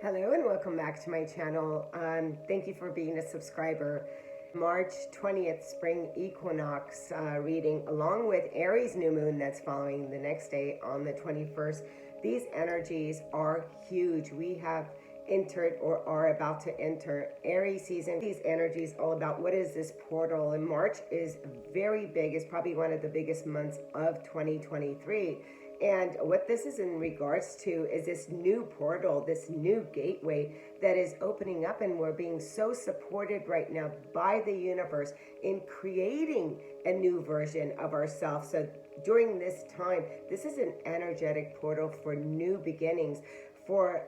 Hello and welcome back to my channel. Thank you for being a subscriber. March 20th spring equinox reading along with Aries new moon that's following the next day on the 21st. These energies are huge. We have entered or are about to enter Aries season. These energies all about what is this portal, and March is very big. It's probably one of the biggest months of 2023. And what this is in regards to is this new portal, this new gateway that is opening up, and we're being so supported right now by the universe in creating a new version of ourselves. So during this time, this is an energetic portal for new beginnings, for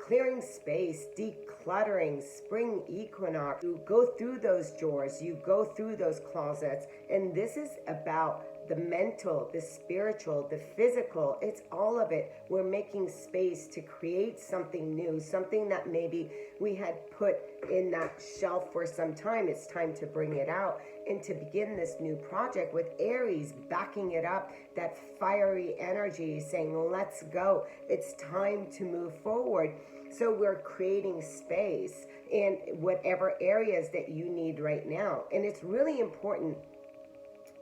clearing space, decluttering, spring equinox. You go through those drawers, you go through those closets, and this is about the mental, the spiritual, the physical. It's all of it. We're making space to create something new, something that maybe we had put in that shelf for some time. It's time to bring it out and to begin this new project with Aries backing it up, that fiery energy saying, let's go. It's time to move forward. So we're creating space in whatever areas that you need right now. And it's really important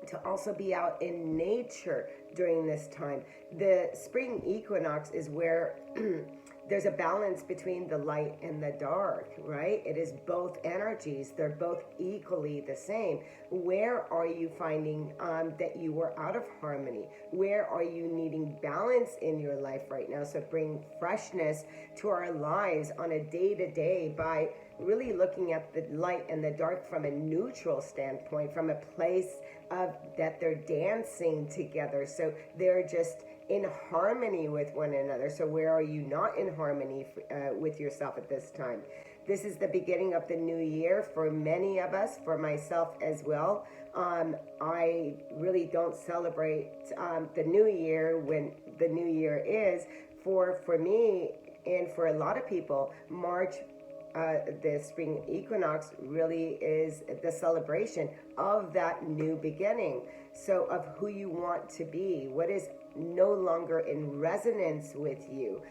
to also be out in nature during this time. The spring equinox is where there's a balance between the light and the dark, right? It is both energies. They're both equally the same. Where are you finding that you are out of harmony? Where are you needing balance in your life right now? So bring freshness to our lives on a day-to-day by really looking at the light and the dark from a neutral standpoint, from a place of that they're dancing together. So they're just in harmony with one another. So where are you not in harmony with yourself at this time? This is the beginning of the new year for many of us, for myself as well. I really don't celebrate the new year when the new year is. For me and for a lot of people, March, the spring equinox really is the celebration of that new beginning. So of who you want to be, what is no longer in resonance with you,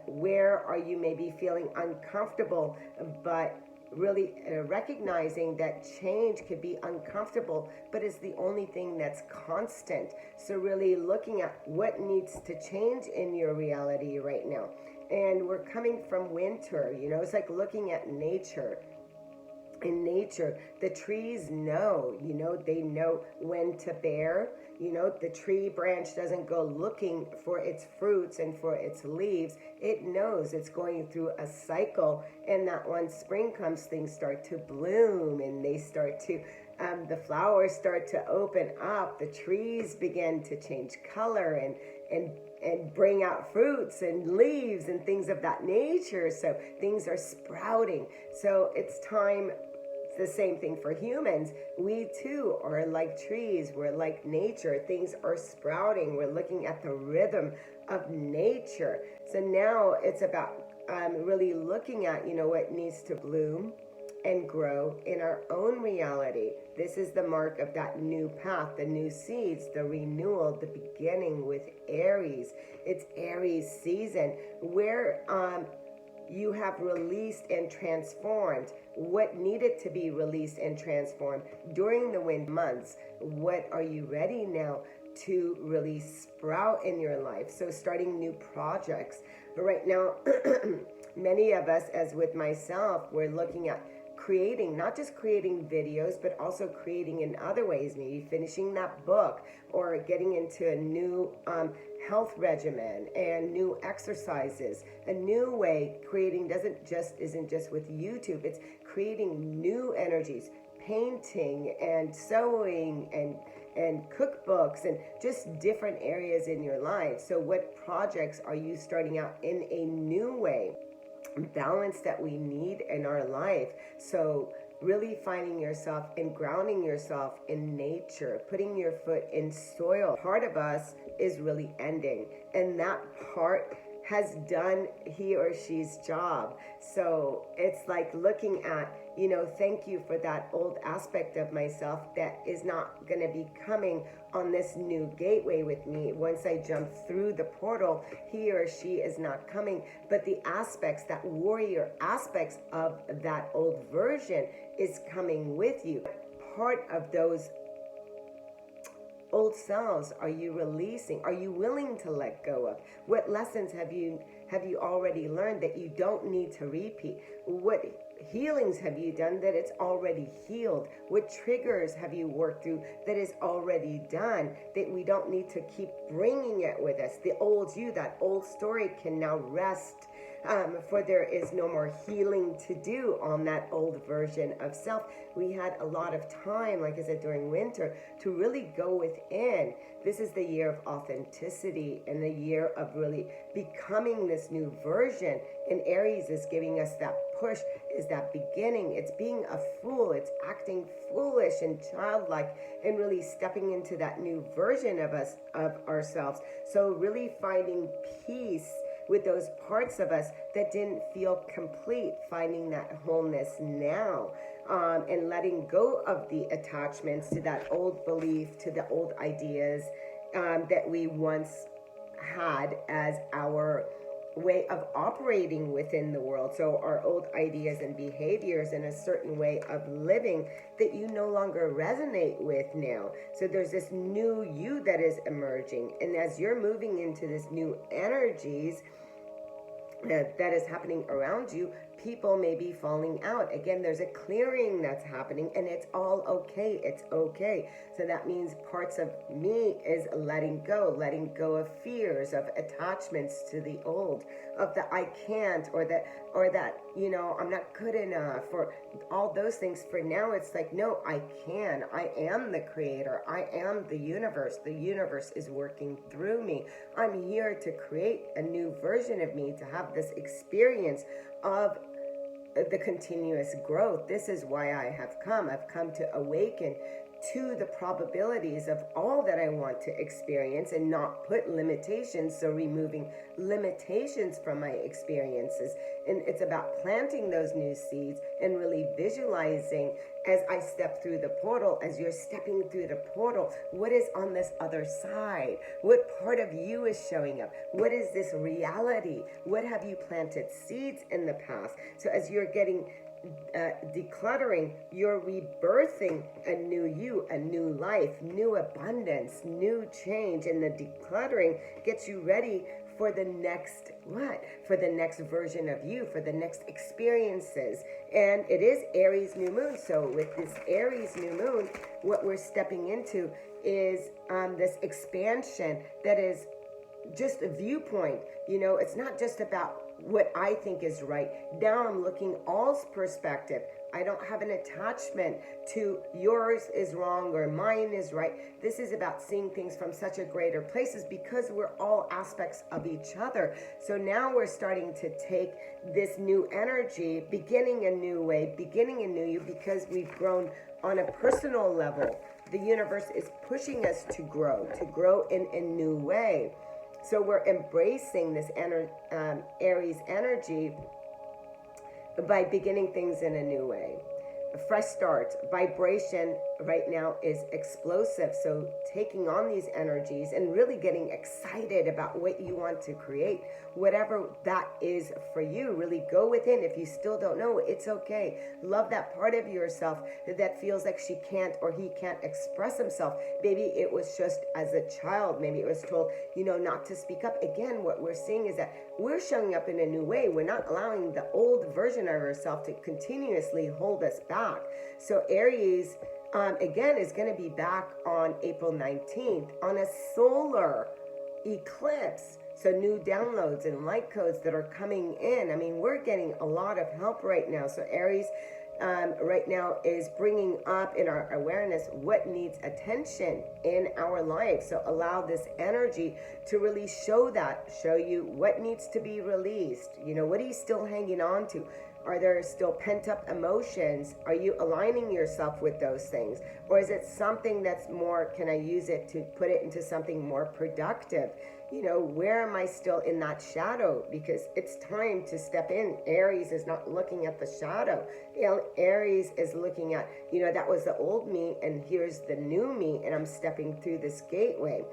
where are you maybe feeling uncomfortable, but really recognizing that change could be uncomfortable, but it's the only thing that's constant. So really looking at what needs to change in your reality right now. And we're coming from winter, you know, it's like looking at nature. In nature, the trees know, you know, they know when to bear. You know, the tree branch doesn't go looking for its fruits and for its leaves. It knows it's going through a cycle, and that when spring comes, things start to bloom, and they start to, the flowers start to open up. The trees begin to change color and bring out fruits and leaves and things of that nature. So things are sprouting. So it's time. It's the same thing for humans. We too are like trees. We're like nature. Things are sprouting. We're looking at the rhythm of nature. So now it's about really looking at, you know, what needs to bloom and grow in our own reality. This is the mark of that new path, the new seeds, the renewal, the beginning with Aries. It's Aries season where you have released and transformed what needed to be released and transformed during the wind months. What are you ready now to really sprout in your life? So starting new projects. But right now, many of us, as with myself, we're looking at creating, not just creating videos, but also creating in other ways, maybe finishing that book or getting into a new health regimen and new exercises, a new way. Creating isn't just with YouTube, it's creating new energies, painting and sewing and cookbooks and just different areas in your life. So what projects are you starting out in a new way? Balance that we need in our life. So really finding yourself and grounding yourself in nature, putting your foot in soil. Part of us is really ending, and that part has done he or she's job. So it's like looking at, thank you for that old aspect of myself that is not going to be coming on this new gateway with me. Once I jump through the portal, he or she is not coming, but the aspects, that warrior aspects of that old version is coming with you. Part of those old selves are you releasing? Are you willing to let go of? What lessons have you already learned that you don't need to repeat? What healings have you done that it's already healed? What triggers have you worked through that is already done that we don't need to keep bringing it with us? The old you, that old story can now rest, for there is no more healing to do on that old version of self. We had a lot of time, like I said, during winter to really go within. This is the year of authenticity and the year of really becoming this new version. And Aries is giving us that push, is that beginning. It's being a fool. It's acting foolish and childlike and really stepping into that new version of us, of ourselves. So really finding peace with those parts of us that didn't feel complete, finding that wholeness now, and letting go of the attachments to that old belief, to the old ideas that we once had as our way of operating within the world. So our old ideas and behaviors and a certain way of living that you no longer resonate with now. So there's this new you that is emerging. And as you're moving into this new energies that is happening around you, people may be falling out. Again, there's a clearing that's happening, and it's all okay. It's okay. So that means parts of me is letting go of fears, of attachments to the old, of the I can't, or that I'm not good enough, or all those things. For now, it's like, no, I can. I am the creator. I am the universe. The universe is working through me. I'm here to create a new version of me, to have this experience of the continuous growth. This is why I have come. I've come to awaken to the probabilities of all that I want to experience and not put limitations. So removing limitations from my experiences. And it's about planting those new seeds and really visualizing as I step through the portal, as you're stepping through the portal, what is on this other side? What part of you is showing up? What is this reality? What have you planted seeds in the past? So as you're getting decluttering, you're rebirthing a new you, a new life, new abundance, new change. And the decluttering gets you ready for the next for the next version of you, for the next experiences. And it is Aries new moon. So with this Aries new moon, what we're stepping into is this expansion that is just a viewpoint. It's not just about what I think is right. Now I'm looking all's perspective. I don't have an attachment to yours is wrong or mine is right. This is about seeing things from such a greater places because we're all aspects of each other. So now we're starting to take this new energy, beginning a new way, beginning a new you, because we've grown on a personal level. The universe is pushing us to grow in a new way. So we're embracing this Aries energy by beginning things in a new way. A fresh start. Vibration right now is explosive. So taking on these energies and really getting excited about what you want to create, whatever that is for you, really go within. If you still don't know, it's okay. Love that part of yourself that feels like she can't or he can't express himself. Maybe it was just as a child, maybe it was told, not to speak up. Again, what we're seeing is that we're showing up in a new way. We're not allowing the old version of ourselves to continuously hold us back. So Aries, again, is going to be back on April 19th on a solar eclipse. So new downloads and light codes that are coming in. I mean, we're getting a lot of help right now. So Aries right now is bringing up in our awareness what needs attention in our life. So allow this energy to really show you what needs to be released. What are you still hanging on to? Are there still pent-up emotions? Are you aligning yourself with those things? Or is it something that's more, can I use it to put it into something more productive? You know, where am I still in that shadow? Because it's time to step in. Aries is not looking at the shadow. Aries is looking at, you know, that was the old me and here's the new me, and I'm stepping through this gateway.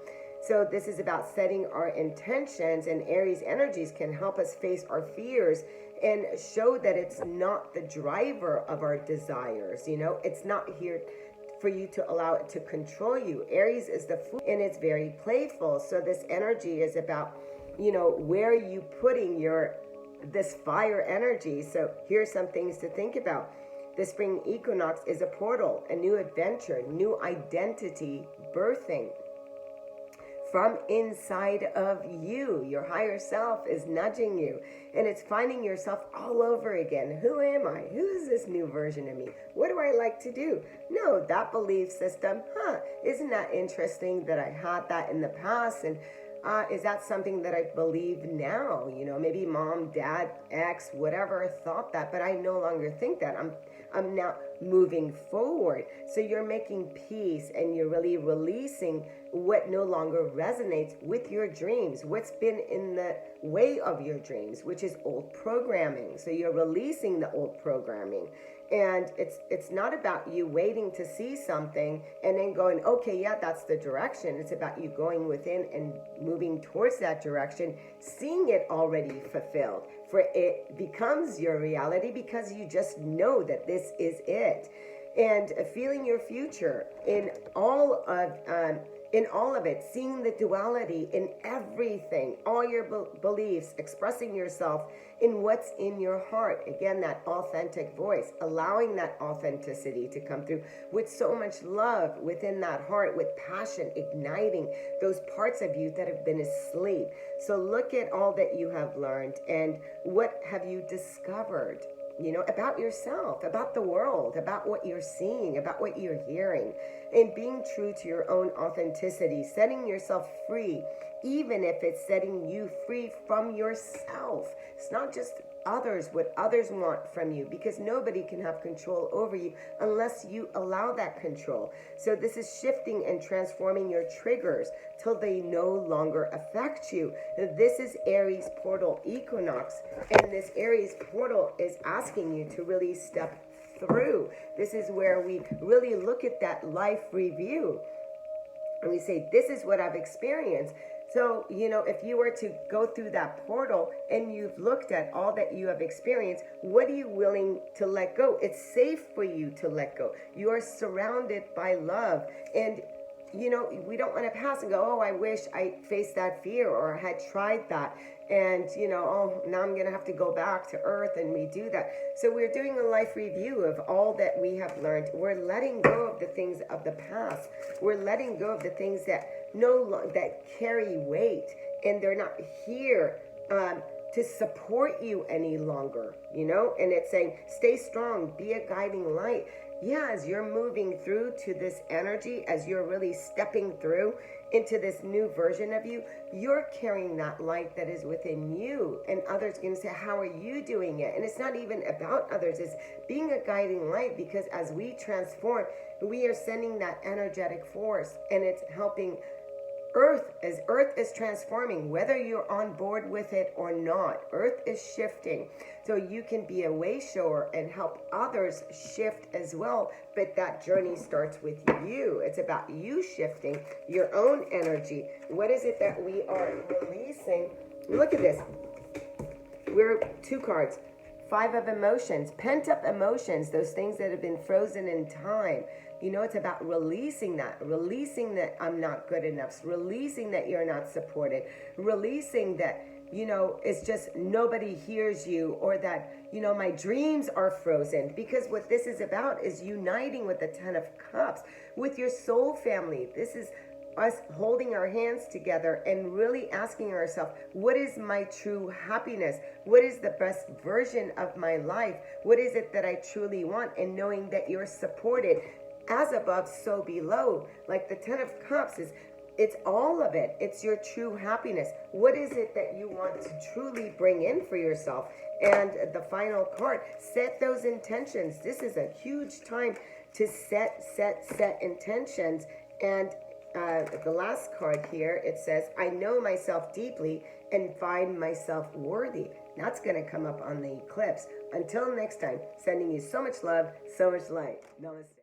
So this is about setting our intentions, and Aries energies can help us face our fears and show that it's not the driver of our desires. You know, it's not here for you to allow it to control you. Aries is the fool, and it's very playful. So this energy is about, you know, where are you putting this fire energy? So here's some things to think about. The spring equinox is a portal, a new adventure, new identity birthing from inside of you. Your higher self is nudging you, and it's finding yourself all over again. Who am I? Who is this new version of me? What do I like to do? No, that belief system, isn't that interesting that I had that in the past? And is that something that I believe now? You know, maybe mom, dad, ex, whatever thought that, but I no longer think that. I'm now moving forward. So you're making peace, and you're really releasing what no longer resonates with your dreams, what's been in the way of your dreams, which is old programming. So you're releasing the old programming. And it's not about you waiting to see something and then going, okay, yeah, that's the direction. It's about you going within and moving towards that direction, seeing it already fulfilled. For it becomes your reality because you just know that this is it. And feeling your future in all of it, seeing the duality in everything, all your beliefs, expressing yourself in what's in your heart. Again, that authentic voice, allowing that authenticity to come through with so much love within that heart, with passion, igniting those parts of you that have been asleep. So look at all that you have learned, and what have you discovered, you know, about yourself, about the world, about what you're seeing, about what you're hearing, and being true to your own authenticity, setting yourself free, even if it's setting you free from yourself. It's not just others, what others want from you, because nobody can have control over you unless you allow that control. So this is shifting and transforming your triggers till they no longer affect you. This is Aries portal equinox, and this Aries portal is asking you to really step through. This is where we really look at that life review and we say, this is what I've experienced. So, you know, if you were to go through that portal and you've looked at all that you have experienced, what are you willing to let go? It's safe for you to let go. You are surrounded by love. And, you know, we don't want to pass and go, oh, I wish I faced that fear or had tried that. And, you know, oh, now I'm going to have to go back to earth and redo that. So we're doing a life review of all that we have learned. We're letting go of the things of the past. We're letting go of the things that that carry weight, and they're not here to support you any longer, you know. And it's saying, stay strong, be a guiding light. Yeah, as you're moving through to this energy, as you're really stepping through into this new version of you, you're carrying that light that is within you, and others are going to say, how are you doing it? And it's not even about others, it's being a guiding light, because as we transform, we are sending that energetic force, and it's helping Earth, as Earth is transforming, whether you're on board with it or not. Earth is shifting. So you can be a way shower and help others shift as well. But that journey starts with you. It's about you shifting your own energy. What is it that we are releasing? Look at this. We're 2 cards. 5 of emotions, pent up emotions, those things that have been frozen in time. You know, it's about releasing that I'm not good enough, releasing that you're not supported, releasing that, you know, it's just nobody hears you, or that, you know, my dreams are frozen. Because what this is about is uniting with the 10 of Cups, with your soul family. This is us holding our hands together and really asking ourselves, what is my true happiness? What is the best version of my life? What is it that I truly want? And knowing that you're supported, as above, so below. Like the 10 of Cups is It's all of it. It's your true happiness. What is it that you want to truly bring in for yourself? And the final card, set those intentions. This is a huge time to set intentions. And the last card here, it says, I know myself deeply and find myself worthy. That's going to come up on the eclipse. Until next time, sending you so much love, so much light. Namaste.